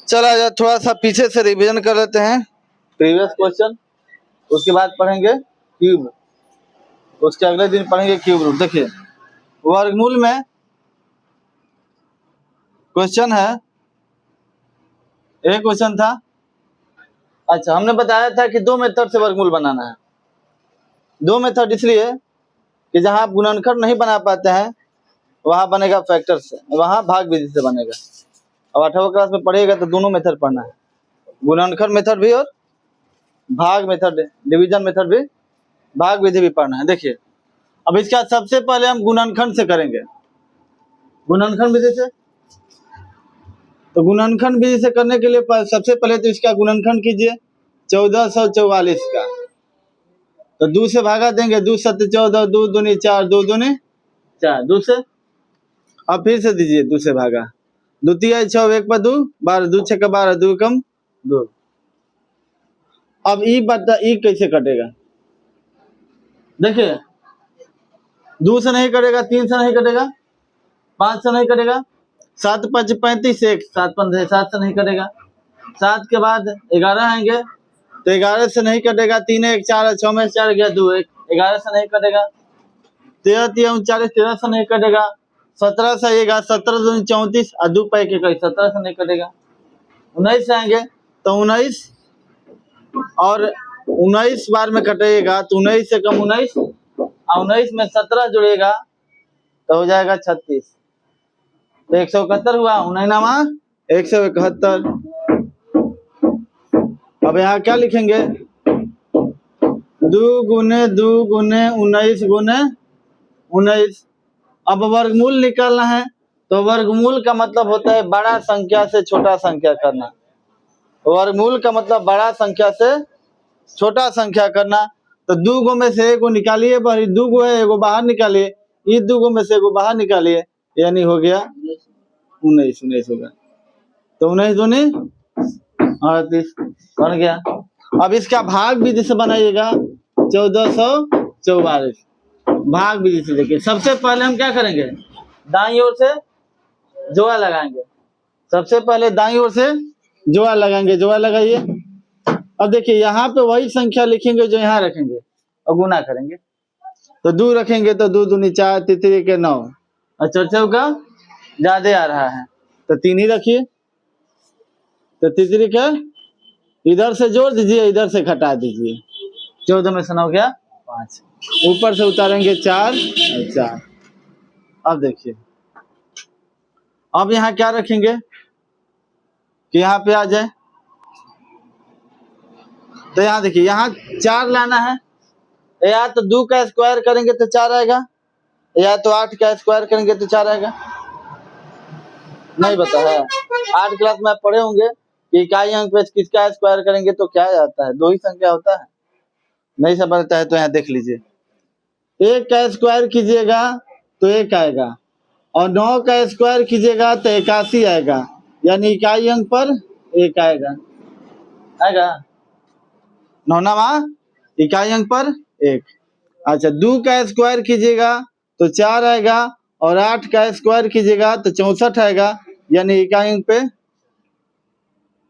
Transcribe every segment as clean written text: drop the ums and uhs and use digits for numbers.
चला जा थोड़ा सा पीछे से रिवीजन कर लेते हैं प्रीवियस क्वेश्चन, उसके बाद पढ़ेंगे क्यूब, उसके अगले दिन पढ़ेंगे क्यूब रूट। देखिए वर्गमूल में क्वेश्चन है, एक क्वेश्चन था। अच्छा, हमने बताया था कि 2 मेथड से वर्गमूल बनाना है। 2 मेथड इसलिए कि जहां आप गुणनखंड नहीं बना पाते हैं वहां बनेगा फैक्टर से, वहां भाग विधि से बनेगा। अब 8वीं क्लास में पढ़िएगा तो दोनों मेथड पढ़ना है, गुणनखंड मेथड भी और भाग मेथड, डिवीजन मेथड भी, भाग विधि भी पढ़ना है। देखिए अब इसका सबसे पहले हम गुणनखंड से करेंगे, गुणनखंड विधि से। तो गुणनखंड विधि से करने के लिए सबसे पहले तो इसका गुणनखंड कीजिए 1444 का, तो 2 से भागा देंगे, 2 7 14, 2 दूनी 4, 2 दूनी 4, 2 से। अब फिर से दीजिए 2 से भागा, 2 तिया 6, 1 पर 2 12, 2 6 का 12, 2 कम 2। अब ई बता ई कैसे कटेगा? देखिए 2 से नहीं कटेगा, 3 से नहीं कटेगा, 5 से नहीं कटेगा, 7 5 35, 1 7 15 7 से नहीं कटेगा। 7 के बाद 11 आएंगे तो 11 से नहीं कटेगा, 3 1 4, 6 में 4 गया 2 1, 11 से नहीं कटेगा। 13 3 39, 13 से नहीं कटेगा। 17 से आएगा, 17 दूनी 34 और 2 पैक 17 से नहीं कटेगा। 19 से आएंगे तो 19 और 19 बार में कटेगा तो 19 से कम 19 और 19 में 17 जुड़ेगा तो हो जाएगा 36, तो 171 हुआ। 19 171। अब यहाँ क्या लिखेंगे? 2 गुने 2 गुने 19 गुने 19। अब वर्गमूल निकालना है, तो वर्गमूल का मतलब होता है बड़ा संख्या से छोटा संख्या करना। वर्गमूल का मतलब बड़ा संख्या से छोटा संख्या करना। तो 2 गो में से 1 को निकालिए, 2 गो है 1 गो बाहर निकालिए, इस 2 गो में से 1 गो बाहर निकालिए, यानी हो गया 19, 19 होगा। तो 19 दूनी 38 बन गया। अब इसका भाग विधि से बनाइएगा 1444, भाग विधि से। देखिए सबसे पहले हम क्या करेंगे, दाईं ओर से जोड़ा लगाएंगे। सबसे पहले दाईं ओर से जोड़ा लगाएंगे, जोड़ा लगाइए। अब देखिए यहाँ पे वही संख्या लिखेंगे जो यहाँ रखेंगे और गुना करेंगे। तो 2 रखेंगे तो 2 दूनी 4, 3 के 9 और 4 का ज्यादा आ रहा है तो 3 ही रखिए। तो 3 का इधर से जोड़ दीजिए, इधर से घटा दीजिए, 14 में से 9 गया 5, ऊपर से उतारेंगे 4 और 4। अब देखिए अब यहाँ क्या रखेंगे कि यहाँ पे आ जाए, तो यहाँ देखिए यहाँ 4 लाना है, या तो 2 का स्क्वायर करेंगे तो 4 आएगा, या तो 8 का स्क्वायर करेंगे तो 4 आएगा। नहीं बता है, 8 क्लास में आप पढ़े होंगे कि इकाई अंक पे किसका स्क्वायर करेंगे तो क्या आता है, 2 ही संख्या होता है। नहीं समझता है तो यहाँ देख लीजिए, 1 का स्क्वायर कीजिएगा तो 1 आएगा, और 9 का स्क्वायर कीजिएगा तो 81 आएगा, यानी इकाई अंक पर 1 आएगा। आएगा 9वां इकाई अंक पर 1। अच्छा 2 का स्क्वायर कीजिएगा तो 4 आएगा, और 8 का स्क्वायर कीजिएगा तो 64 आएगा, यानी इकाई अंक पे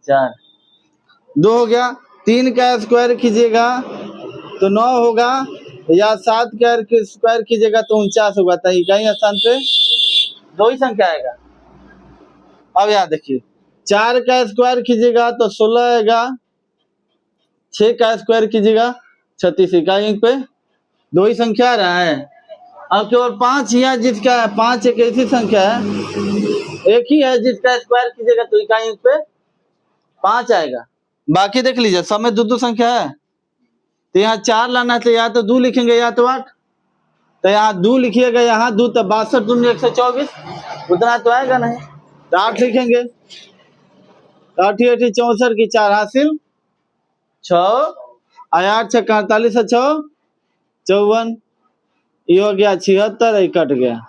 4। 2 हो गया। 3 का स्क्वायर कीजिएगा तो 9 होगा, या 7 का स्क्वायर कीजिएगा तो 49 होगा, तो इकाई स्थान पे 2 ही संख्या आएगा। अब यहाँ देखिए 4 का स्क्वायर कीजिएगा तो 16 आएगा, 6 का स्क्वायर कीजिएगा 36, इकाई अंक पे 2 ही संख्या आ रहा है। अब केवल 5 ही है जिसका 5 एक ऐसी संख्या है, एक ही है जिसका स्क्वायर कीजिएगा तो इकाई अंक पे 5 आएगा। बाकी देख लीजिए सब में 2 संख्या है, तो यहाँ 4 लाना है तो या तो 2 लिखेंगे या तो 8, तो यहाँ 2 लिखिएगा, यहाँ 2 तो 62 दूनी 124, उतना तो आएगा नहीं, तो 8 लिखेंगे, 8 8 64 की 4 हासिल 6, 8 6 48 6 54, ये हो गया 76, ये कट गया,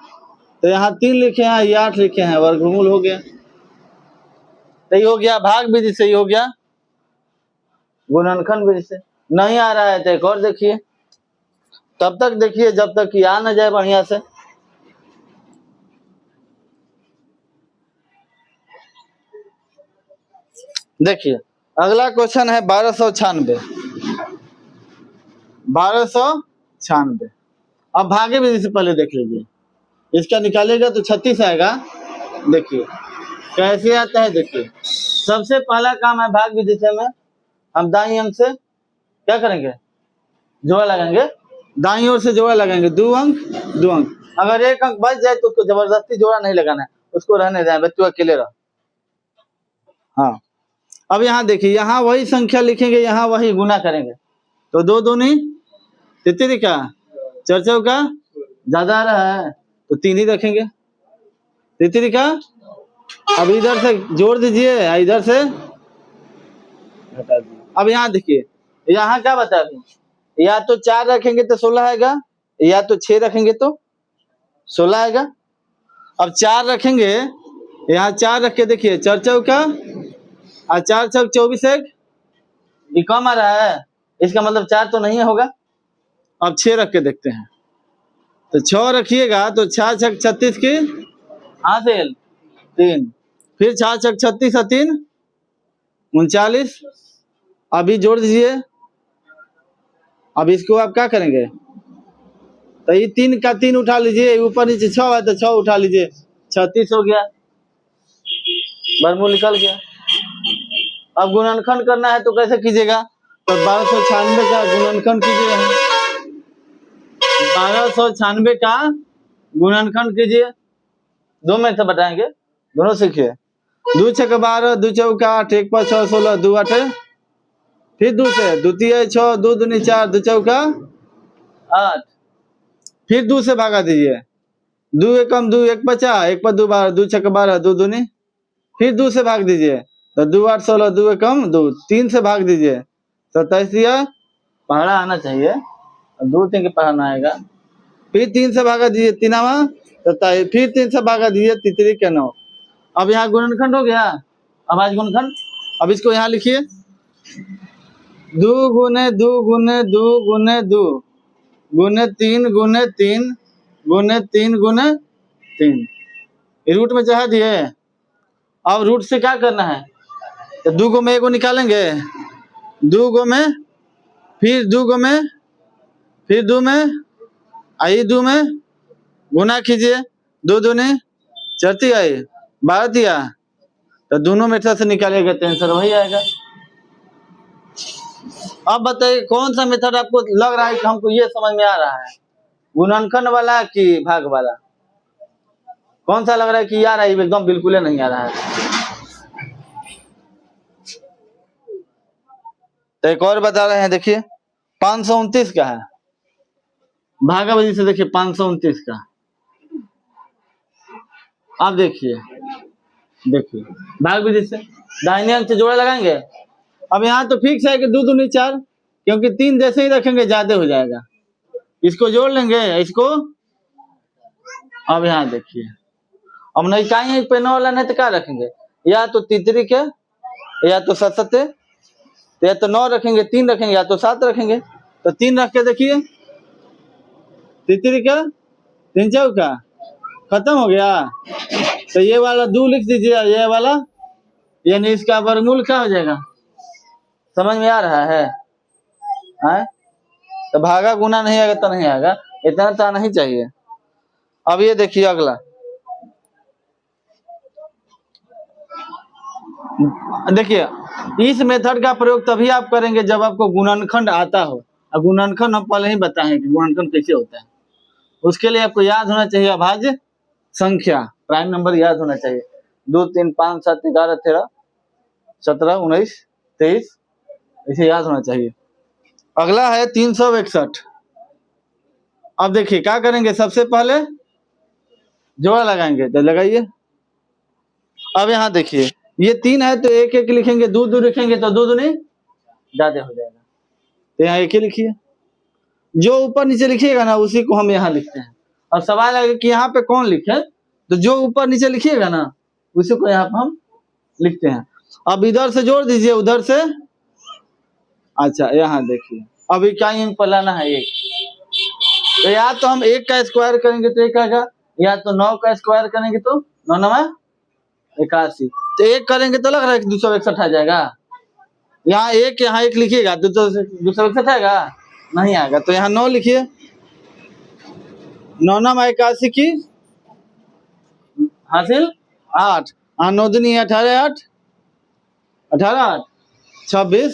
तो यहाँ 3 लिखे हैं, ये 8 लिखे हैं, वर्गमूल हो गया। तो ये हो गया भाग विधि से, ये हो गया गुणनखंड विधि से। नहीं आ रहा है तो एक और देखिए, तब तक देखिए जब तक कि आ न जाए बढ़िया से। देखिए अगला क्वेश्चन है 1296। 1296। अब भागे विधि से पहले देख लीजिए, इसका निकालेगा तो 36 आएगा। देखिए कैसे आता है, देखिए सबसे पहला काम है भाग विधि से में हम दाईं अंक से क्या करेंगे, जोड़ा लगाएंगे। दाईं ओर से जोड़ा लगाएंगे, 2 अंक 2 अंक। अगर एक अंक बच जाए तो उसको जबरदस्ती जोड़ा नहीं लगाना है, उसको रहने दें, बच्चों अकेले रहो। हाँ अब यहाँ देखिए, यहाँ वही संख्या लिखेंगे, यहाँ वही गुना करेंगे, तो 2 दूनी तितरी का 4 चौका ज्यादा आ रहा है तो 3 ही रखेंगे तितरी का। अब इधर से जोड़ दीजिए, इधर से हटा दीजिए। अब यहाँ देखिए, यहाँ क्या बता रहे, या तो 4 रखेंगे तो 16 आएगा, या तो 6 रखेंगे तो 16 आएगा। अब 4 रखेंगे, यहाँ 4 रख के देखिए, 4 चौका और 4 चौक 24 एक, ये कम आ रहा है, इसका मतलब 4 तो नहीं होगा। अब 6 रख के देखते हैं, तो 6 रखिएगा तो 6 छक 36 की हासिल 3, फिर 6 छक 36 और 3 39। अभी जोड़ दीजिए। अब इसको आप क्या करेंगे, तो ये 3 का 3 उठा लीजिए, ऊपर नीचे 6 है तो 6 उठा लीजिए, 36 हो गया, वर्गमूल निकल गया। अब गुणनखंड करना है तो कैसे कीजिएगा, तो 1296 का गुणनखंड कीजिए, 1296 का गुणनखंड कीजिए। 2 में से बताएंगे, दोनों सीखिए। 2 छक 12, 2 चौका 8, 1 5 6 16, 2 8, फिर 2 से 2 तिया 6, 2 दूनी 4, 2 चौका 8, फिर 2 से भागा दीजिए, 2 एकम 2 1 50, 1 पर 2 12, 2 छक 12, 2 दूनी, फिर 2 से भाग दीजिए, तो 2 8 16, 2 एकम 2, 3 से भाग दीजिए, 27 या पहाड़ा आना चाहिए, 2 3 के पहाड़ा आएगा, फिर 3 से भागा दीजिए, 3आवा 27, फिर 3 से भागा दीजिए, तितरी के 9। अब यहाँ गुणनखंड हो गया। अब आज गुणनखंड, अब इसको यहाँ लिखिए, 2 गुने 2 गुने 2 गुने 2 गुने 3 गुने 3 गुने 3 गुने 3, रूट में चढ़ा दिए। अब रूट से क्या करना है, तो 2 गो में 1 निकालेंगे, 2 गो में, फिर 2 गो में, फिर 2 में, आई 2 में गुना कीजिए, 2 दूनी 4 आई 12 दिया, तो दोनों मेथड से निकालेगा तो आंसर वही आएगा। अब बताइए कौन सा मेथड आपको लग रहा है कि हमको ये समझ में आ रहा है, गुणनखंड वाला कि भाग वाला, कौन सा लग रहा है कि यार एकदम बिल्कुल ही नहीं आ रहा है। तो एक और बता रहे हैं, देखिए 529 का है, भागा विधि से देखिए 529 का। अब देखिए भाग विधि से दाहिने अंक से जोड़ा लगाएंगे। अब यहाँ तो फिक्स है कि 2 दूनी 4, क्योंकि 3 जैसे ही रखेंगे ज्यादा हो जाएगा, इसको जोड़ लेंगे इसको। अब यहाँ देखिए, अब नहीं चाहिए पेनो वाला, नहीं तो क्या रखेंगे, या तो तितरी के, या तो 7 या तो 9 रखेंगे, 3 रखेंगे, या तो 7 रखेंगे। तो 3 रख के देखिए, तितरी का 3 चौका खत्म हो गया, तो ये वाला 2 लिख दीजिए, ये वाला यानी इसका वर्गमूल क्या हो जाएगा, समझ में आ रहा है? तो भागा गुना नहीं आएगा तो नहीं आएगा, इतना तो आना ही चाहिए। अब ये देखिए अगला, देखिए इस मेथड का प्रयोग तभी आप करेंगे जब आपको गुणनखंड आता हो। अब गुणनखंड हम पहले ही बताए कि गुणनखंड कैसे होता है, उसके लिए आपको याद होना चाहिए अभाज्य संख्या, प्राइम नंबर याद होना चाहिए, 2 3 5 7 11 13 17 19 23, इसे याद होना चाहिए। अगला है 361। अब देखिए क्या करेंगे, सबसे पहले जोड़ा लगाएंगे, तो लगाइए। अब यहाँ देखिए ये 3 है तो 1 1 लिखेंगे, 2 2 लिखेंगे तो 2 दूनी ज्यादा हो जाएगा, तो यहाँ 1 ही लिखिए, जो ऊपर नीचे लिखिएगा ना उसी को हम यहाँ लिखते हैं। अब सवाल है कि यहाँ पे कौन लिखे, तो जो ऊपर नीचे लिखिएगा ना उसी को यहाँ पे हम लिखते हैं। अब इधर से जोड़ दीजिए, उधर से, अच्छा यहाँ देखिए अभी क्या अंक पर लाना है 1, तो या तो हम 1 का स्क्वायर करेंगे तो 1 आएगा, या तो 9 का स्क्वायर करेंगे तो 9 9 81, तो 1 करेंगे तो लग रहा है कि 261 आ जाएगा। यहाँ एक लिखिएगा तो दूसरा बक्सा आएगा नहीं आएगा, तो यहाँ 9 लिखिए। 9 9 81 की हासिल 8, 9 दूनी 18 8 18 8 26।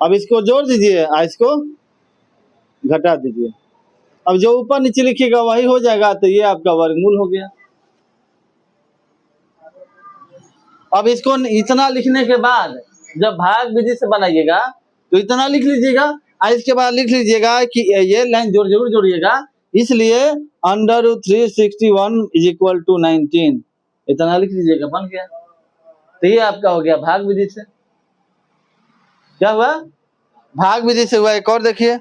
अब इसको जोड़ दीजिए, इसको घटा दीजिए। अब जो ऊपर नीचे लिखिएगा वही हो जाएगा, तो ये आपका वर्गमूल हो गया। अब इसको इतना लिखने के बाद जब भाग विधि से बनाइएगा तो इतना लिख लीजिएगा, और इसके बाद लिख लीजिएगा कि ये लाइन जरूर जोड़िएगा, इसलिए √361 = 19, इतना लिख लीजिएगा, बन गया। तो ये आपका हो गया भाग विधि से। क्या हुआ? भाग विधि से हुआ। एक और देखिए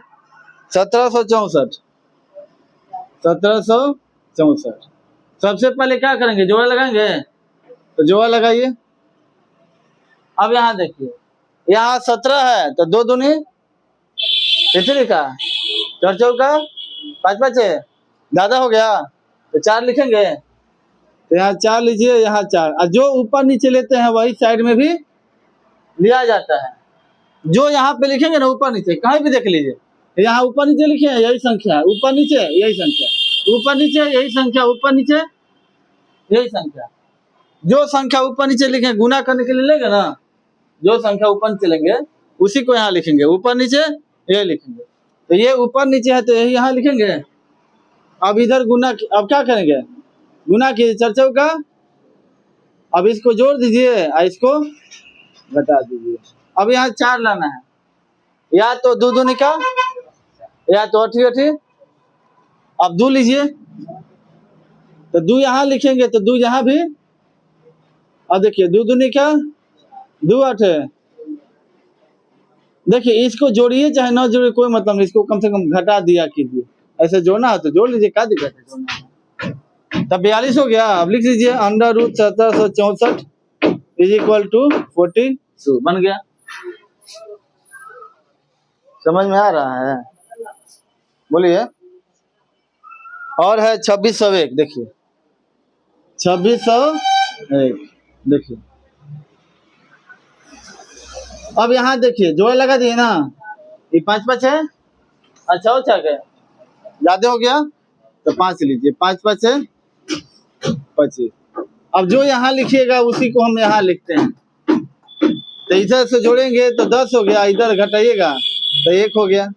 1764। 1764 सबसे पहले क्या करेंगे? जोड़ा लगाएंगे, तो जोड़ा लगाइए। अब यहाँ देखिए, यहाँ 17 है तो 2 दूनी 3 का 4 चौका 5 5 ज्यादा हो गया, तो 4 लिखेंगे, तो यहाँ 4 लीजिए, यहाँ 4। और जो ऊपर नीचे लेते हैं वही साइड में भी लिया जाता है। जो यहाँ पे लिखेंगे ना ऊपर नीचे, कहीं भी देख लीजिए, यहाँ ऊपर नीचे लिखे हैं यही संख्या, ऊपर नीचे यही संख्या, ऊपर नीचे यही संख्या, ऊपर नीचे यही संख्या। जो संख्या ऊपर नीचे लिखे गुना करने के लिए लेंगे ना, जो संख्या ऊपर नीचे लेंगे उसी को यहाँ लिखेंगे, ऊपर नीचे ये लिखेंगे। तो ये ऊपर नीचे है तो यही यहाँ लिखेंगे। अब इधर गुना, अब क्या करेंगे? गुना कीजिए 4 चौका, अब इसको जोड़ दीजिए और इसको घटा दीजिए। अब यहाँ 4 लाना है, या तो 2 दूनी का, या तो 8 8। अब 2 लीजिए, तो 2 यहाँ लिखेंगे, तो 2 यहाँ भी। अब देखिए 2 दूनी का 2 8। देखिए इसको जोड़िए चाहे ना जोड़िए कोई मतलब नहीं, इसको कम से कम घटा दिया कीजिए। ऐसे जोड़ना है तो जोड़ लीजिए, क्या दिक्कत है जोड़ना। तब 42 हो गया। अब लिख लीजिए √1764 = 42, बन गया। समझ में आ रहा है? बोलिए। और है 2601, देखिए 2601 देखिए। अब यहाँ देखिए जोड़ लगा दिए ना, ये 5 5 है, अच्छा हो क्या ज्यादा हो गया तो 5 लीजिए, 5 5 है 25। अब जो यहाँ लिखिएगा उसी को हम यहाँ लिखते हैं। तो इधर से जोड़ेंगे तो 10 हो गया, इधर घटाइएगा तो 1 हो गया।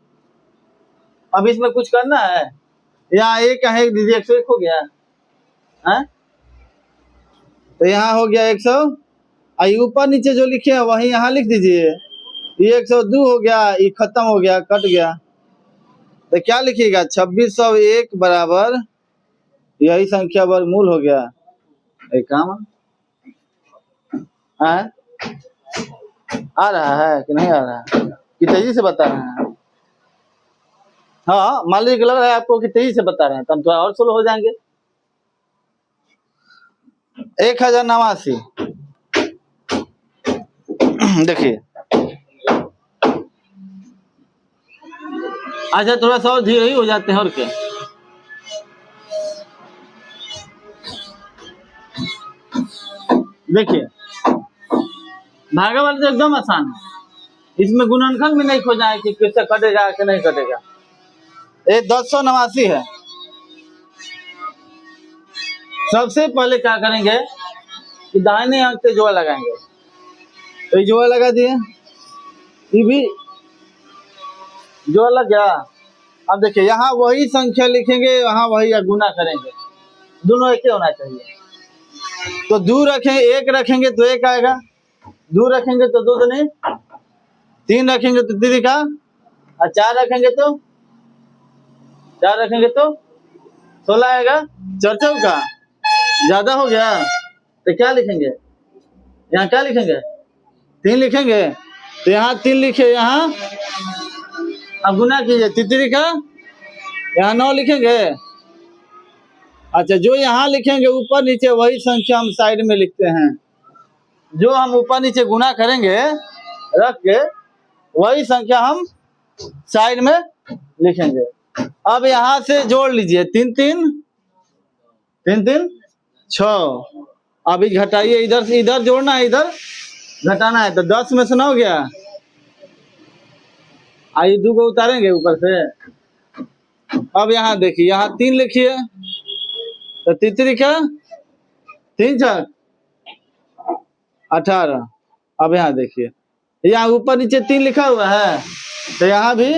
अब इसमें कुछ करना है, यहाँ 1 है दीजिए, 101 हो गया है, तो यहाँ हो गया 100। ऊपर नीचे जो लिखे हैं वही यहाँ लिख दीजिए। ये 102 हो गया, ये खत्म हो गया, कट गया, तो क्या लिखिएगा? 2601 बराबर यही संख्या वर्गमूल हो गया। एक काम है, आ रहा है कि नहीं आ रहा है? कि तेजी से बता रहे हैं? हाँ, मान लीजिए लग रहा है आपको कि तेजी से बता रहे हैं, तो हम थोड़ा और स्लो हो जाएंगे। 1089 देखिए। अच्छा थोड़ा सा और धीरे ही हो जाते हैं, और क्या। देखिए भागा वाला तो एकदम आसान है, इसमें गुणनखंड भी नहीं खोजना है कि किससे कटेगा कि नहीं कटेगा। ये 1089 है। सबसे पहले क्या करेंगे कि दाहिने अंक से जोड़ लगाएंगे, तो ये जोड़ लगा दिए, ये भी जोड़ लग गया। अब देखिए यहाँ वही संख्या लिखेंगे, वहाँ वही गुना करेंगे, दोनों एक ही होना चाहिए। तो 2 रखेंगे, 1 रखेंगे तो 1 आएगा, 2 रखेंगे तो 2 दूनी 3 रखेंगे तो 3 का, और 4 रखेंगे तो 16 आएगा। 4 चौका ज्यादा हो गया तो क्या लिखेंगे? यहाँ क्या लिखेंगे? 3 लिखेंगे, तो यहाँ 3 लिखे, यहाँ अब गुना कीजिए 3 का, यहाँ 9 लिखेंगे। अच्छा जो यहाँ लिखेंगे ऊपर नीचे वही संख्या हम साइड में लिखते हैं। जो हम ऊपर नीचे गुना करेंगे रख के वही संख्या हम साइड में लिखेंगे। अब यहाँ से जोड़ लीजिए 3 3 3 3 6। अभी घटाइए, इधर से इधर जोड़ना है, इधर घटाना है तो 10 में से 9 गया। आइए 2 को उतारेंगे ऊपर से। अब यहाँ देखिए, यहाँ 3 लिखिए तो तीसरी क्या 3 4 18। अब यहाँ देखिए, यहाँ ऊपर नीचे 3 लिखा हुआ है तो यहाँ भी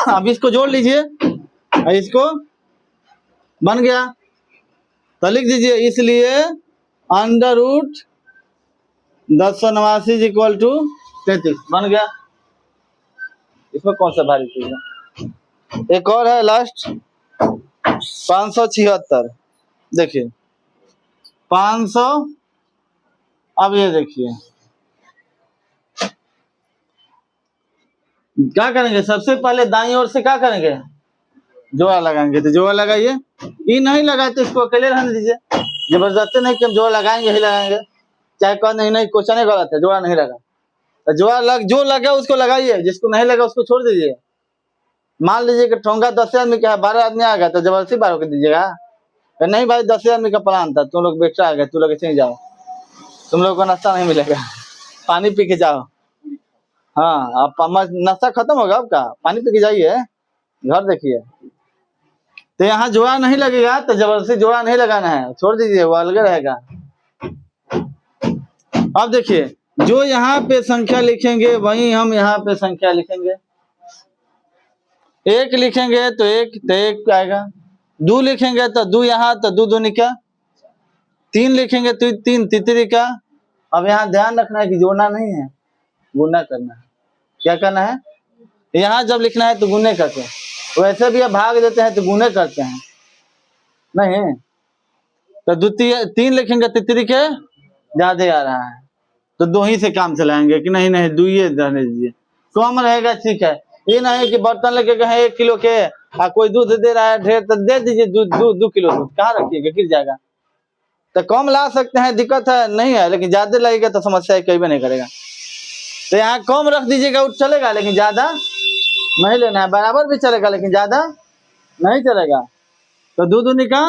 अब इसको जोड़ लीजिए, इसको बन गया तो लिख दीजिए, इसलिए अंडर रूट 1089 इक्वल टू 33 बन गया। इसमें कौन सा भारी चीज है? एक और है लास्ट 576। देखिए 500। अब ये देखिए क्या करेंगे, सबसे पहले दाईं ओर से क्या करेंगे, जोड़ा लगाएंगे। तो जोड़ा लगाइए, ये नहीं लगाए तो इसको अकेले रहने दीजिए, जबरदस्ती नहीं कि हम जोड़ा लगाएंगे ही लगाएंगे। चाहे कह नहीं क्वेश्चन गलत है, जोड़ा नहीं लगा तो जोड़ा जो लगा उसको लगाइए, जिसको नहीं लगा उसको छोड़ दीजिए। मान लीजिए कि ठोंगा 10 आदमी का है, 12 आदमी आ गया तो जबरदस्ती 12 को दीजिएगा। नहीं भाई 10 आदमी का प्लान था, तुम लोग बेटा आ गए, तुम लोग ऐसे ही जाओ, तुम लोग को नाश्ता नहीं मिलेगा, पानी पी के जाओ। हाँ आप नाश्ता खत्म होगा आपका, पानी पी के जाइए, घर देखिए। तो यहाँ जोड़ा नहीं लगेगा तो जबरदस्ती जोड़ा नहीं लगाना है, छोड़ दीजिए, वो अलग रहेगा। अब देखिए जो यहाँ पे संख्या लिखेंगे वही हम यहाँ पे संख्या लिखेंगे। 1 लिखेंगे तो 1 आएगा, 2 लिखेंगे तो 2 यहाँ, तो 2 दूनी क्या 3 लिखेंगे तो 3 तितरी का। अब यहाँ ध्यान रखना है कि जोड़ना नहीं है, गुना करना है। क्या करना है, यहाँ जब लिखना है तो गुने करते हैं, वैसे भी अब भाग देते हैं तो गुने करते हैं नहीं। तो 3 लिखेंगे तितरी के ज्यादा आ रहा है तो 2 ही से काम चलाएंगे कि नहीं 2 ही रहने दीजिए, कम रहेगा ठीक है। ये नहीं कि बर्तन लेके गए 1 किलो के कोई दूध दे रहा है ढेर तो दे दीजिए, 2 किलो दूध कहाँ रखिएगा, गिर जाएगा। तो कम ला सकते हैं, दिक्कत है नहीं है, लेकिन ज्यादा लगेगा तो समस्या कहीं भी नहीं करेगा। तो यहाँ कम रख दीजिएगा, वो चलेगा, लेकिन ज्यादा नहीं लेना है, बराबर भी चलेगा लेकिन ज्यादा नहीं चलेगा। तो 2 दूनी का,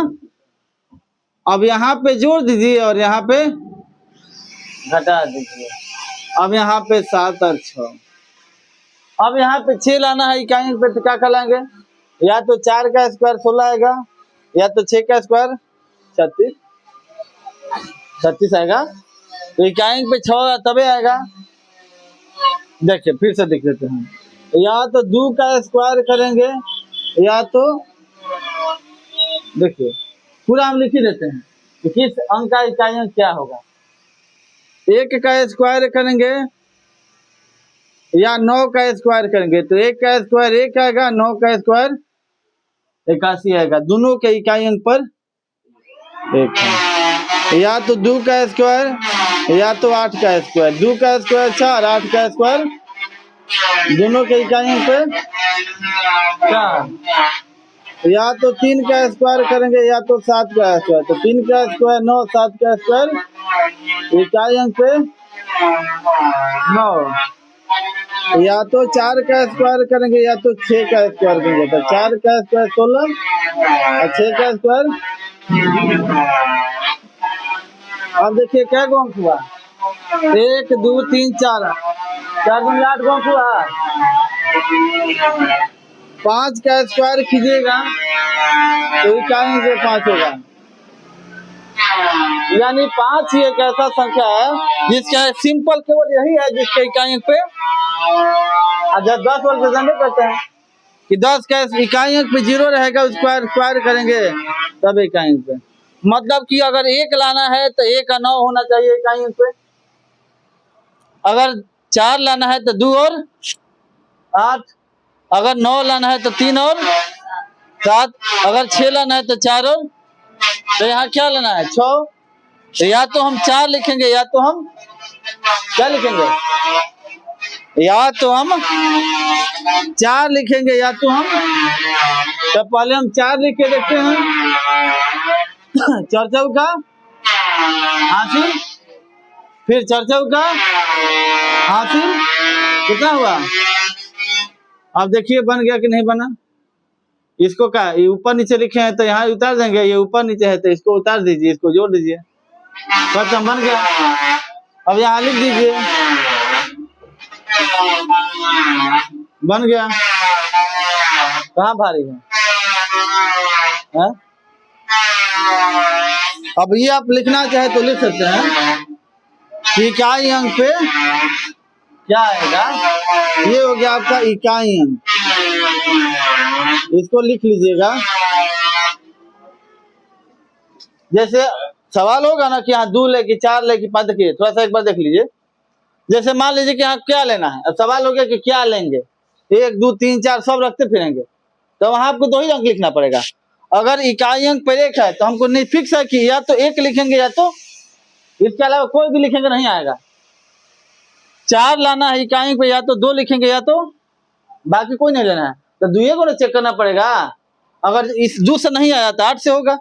अब यहाँ पे जोड़ दीजिए और यहाँ पे घटा दीजिए। अब यहाँ पे 7 और 6। अब यहाँ पे 6 लाना है इकाई पे, तो क्या कर लाएंगे, या तो 4 का स्क्वायर 16 आएगा, या तो 6 का स्क्वायर 36 आएगा। तो इकाई पे 6 तबे आएगा। देखिए फिर से देख लेते हैं, या तो 2 का स्क्वायर करेंगे, या तो देखिए पूरा हम लिख ही देते हैं कि किस अंक का इकाई क्या होगा। 1 का स्क्वायर करेंगे या 9 का स्क्वायर करेंगे तो 1 का स्क्वायर 1 आएगा, 9 का स्क्वायर 81 आएगा। दोनों के इकाई अंक पर 1 है। या तो 2 का स्क्वायर या तो 8 का स्क्वायर, 2 का स्क्वायर 4, 8 का स्क्वायर, दोनों के इकाई अंक पे 4। या तो 3 का स्क्वायर करेंगे या तो 7 का स्क्वायर, तो 3 का स्क्वायर 9, 7 का स्क्वायर इकाई अंक पे 9। या तो 4 का स्क्वायर करेंगे या तो 6 का स्क्वायर करेंगे, तो 4 का स्क्वायर 16 और 6 का स्क्वायर। अब देखिए क्या अंक हुआ, 1 2 3 4, 4 दूनी 8 अंक हुआ। 5 का स्क्वायर कीजिएगा तो इकाई से 5 होगा, यानी 5 ही एक ऐसा संख्या है जिसका सिंपल केवल यही है जिसके इकाई पे, जब 10 वर्ग से जानते करते हैं कि 10 का इकाई अंक पे 0 रहेगा, उसको स्क्वायर करेंगे तब इकाई अंक पे। मतलब कि अगर 1 लाना है तो 1 का 9 होना चाहिए इकाई अंक पे, अगर 4 लाना है तो 2 और 8, अगर 9 लाना है तो 3 और 7, अगर 6 लाना है तो 4 और, तो यहाँ क्या लेना है 6। तो या तो हम 4 लिखेंगे या तो हम क्या लिखेंगे, या तो हम 4 लिखेंगे या तो हम, तो पहले हम 4 लिख के देखते हैं। 4 चौका 80, फिर 4 चौका 80, कितना हुआ। अब देखिए बन गया कि नहीं बना। इसको क्या ये ऊपर नीचे लिखे हैं तो यहाँ उतार देंगे, ये ऊपर नीचे है तो इसको उतार दीजिए, इसको जोड़ दीजिए। खत्म, बन गया। अब यहाँ लिख दीजिए, बन गया। कहाँ भारी है? अब ये आप लिखना चाहे तो लिख सकते हैं कि इकाई अंक पे क्या आएगा। ये हो गया आपका इकाई अंक, इसको लिख लीजिएगा। जैसे सवाल होगा ना कि यहाँ 2 ले कि 4 ले कि 5, देखिए थोड़ा सा एक बार देख लीजिए। जैसे मान लीजिए कि यहाँ क्या लेना है, अब सवाल हो गया कि क्या लेंगे, 1 2 3 4 सब रखते फिरेंगे, तो वहां आपको 2 ही अंक लिखना पड़ेगा। अगर इकाई अंक पर 1 है तो हमको नहीं फिक्स है कि या तो 1 लिखेंगे या तो इसके अलावा कोई भी लिखेंगे नहीं आएगा। 4 लाना है इकाई अंक पे, या तो 2 लिखेंगे या तो बाकी कोई नहीं लेना है। तो 2 को ना चेक करना पड़ेगा। अगर इस 2 से नहीं आया तो 8 से होगा,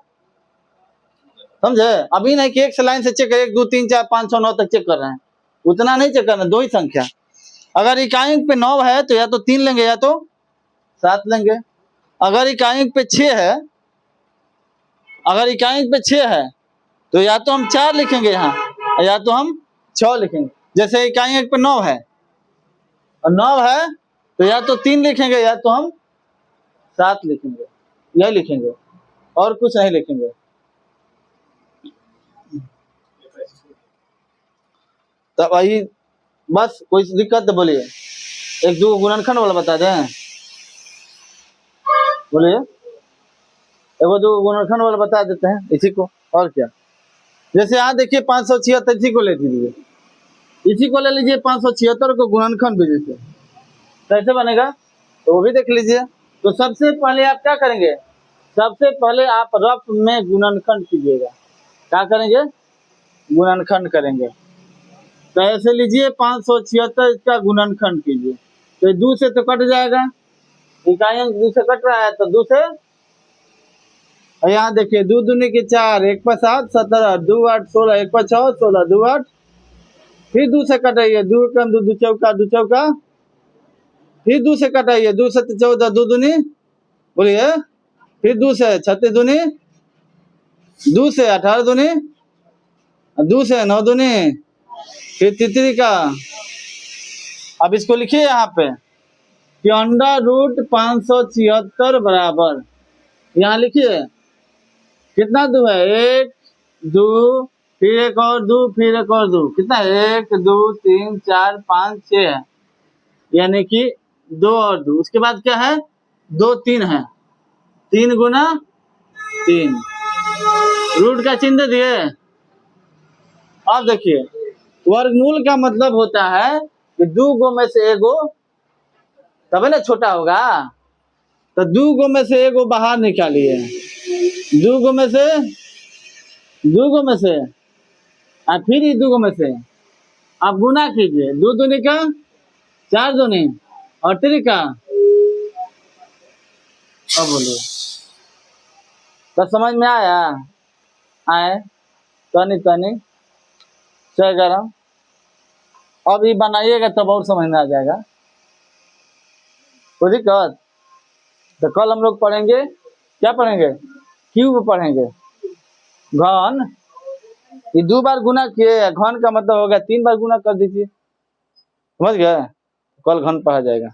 समझे। अभी नहीं कि 1 से लाइन से चेक कर 1 2 3 4 5 6 9 तक चेक कर रहे हैं, उतना नहीं चेक करना, 2 ही संख्या। अगर इकाई अंक पे 9 है तो या तो 3 लेंगे या तो 7 लेंगे। अगर इकाई अंक पे 6 है, अगर इकाई अंक पे 6 है तो या तो हम 4 लिखेंगे यहाँ या तो हम 6 लिखेंगे। जैसे इकाई अंक पे 9 है और 9 है तो या तो 3 लिखेंगे या तो हम 7 लिखेंगे, यही लिखेंगे और कुछ नहीं लिखेंगे। तब वही बस, कोई दिक्कत तो बोलिए। 1 2 गुणनखंड वाला बता दें, बोलिए। 1 2 गुणनखंड वाला बता देते हैं इसी को, और क्या। जैसे यहाँ देखिए 576, इसी को ले लीजिए, इसी को ले लीजिए 576 को गुणनखंड भेजिए, कैसे बनेगा तो वो भी देख लीजिए। तो सबसे पहले आप क्या करेंगे, सबसे पहले आप रफ में गुणनखंड कीजिएगा। क्या करेंगे, गुणनखंड करेंगे। तो ऐसे लीजिए 576 इसका गुणनखंड कीजिए, तो 2 से तो कट जाएगा, इकाई अंक 2 से कट रहा है तो 2 से, और यहाँ देखिए 2 दूनी के 4, 1 पर 7 17, 2 8 16, 1 पर 6 16, 2 8, फिर 2 से कटाइए, 2 कम 2 2 चौका 2 चौका, फिर 2 से कटाइए, 2 7 14, 2 दूनी, बोलिए, फिर 2 से 36 दूनी, 2 से 18 दूनी, 2 से 9 दूनी, फिर तितरी का। अब इसको लिखिए यहाँ पे कि √576 बराबर, यहाँ लिखिए कितना 2 है, 1 2 फिर 1 और 2 फिर 1 और 2, कितना 1 2 3 4 5 6 है, यानी कि 2 और 2, उसके बाद क्या है 2 3 है, 3 गुना 3, रूट का चिन्ह दे दिए। अब देखिए वर्गमूल का मतलब होता है कि 2 गो में से 1 गो तभी ना छोटा होगा, तो 2 गो में से 1 गो बाहर निकालिए, 2 गो में से, 2 गो में से, और फिर 2 गो में से आप गुना कीजिए, 2 दूनी का 4 दूनी और 3 का, अब बोलिए तो समझ में आया, आए तनी तनी 6 11, अब ये बनाइएगा तब और समझ में आ जाएगा, कोई दिक्कत। तो कल हम लोग पढ़ेंगे, क्या पढ़ेंगे, क्यूब पढ़ेंगे, घन, ये 2 बार गुना किए, घन का मतलब हो गया 3 बार गुना कर दीजिए, समझ गए, कल घन पढ़ा जाएगा।